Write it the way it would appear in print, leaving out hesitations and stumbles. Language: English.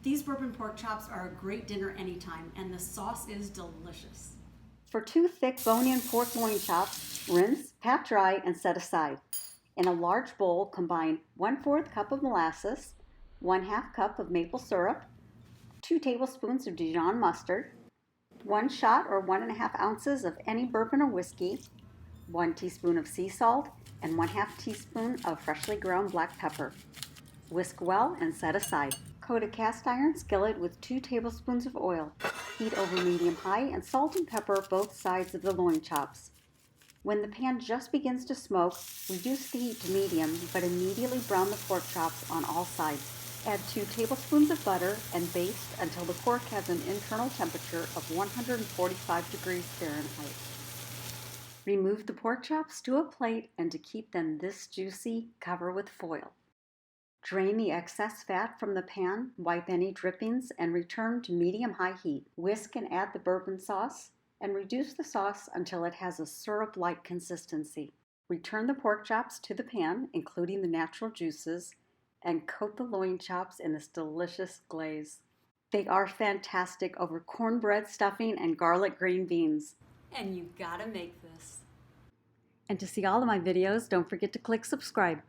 These bourbon pork chops are a great dinner anytime, and the sauce is delicious. For 2 thick bone-in pork loin chops, rinse, pat dry, and set aside. In a large bowl, combine 1/4 cup of molasses, 1/2 cup of maple syrup, 2 tablespoons of Dijon mustard, 1 shot or 1½ ounces of any bourbon or whiskey, 1 teaspoon of sea salt, and 1/2 teaspoon of freshly ground black pepper. Whisk well and set aside. Coat a cast iron skillet with 2 tablespoons of oil. Heat over medium-high and salt and pepper both sides of the loin chops. When the pan just begins to smoke, reduce the heat to medium, but immediately brown the pork chops on all sides. Add 2 tablespoons of butter and baste until the pork has an internal temperature of 145 degrees Fahrenheit. Remove the pork chops to a plate, and to keep them this juicy, cover with foil. Drain the excess fat from the pan, wipe any drippings, and return to medium-high heat. Whisk and add the bourbon sauce, and reduce the sauce until it has a syrup-like consistency. Return the pork chops to the pan, including the natural juices, and coat the loin chops in this delicious glaze. They are fantastic over cornbread stuffing and garlic green beans. And you gotta make this. And to see all of my videos, don't forget to click subscribe.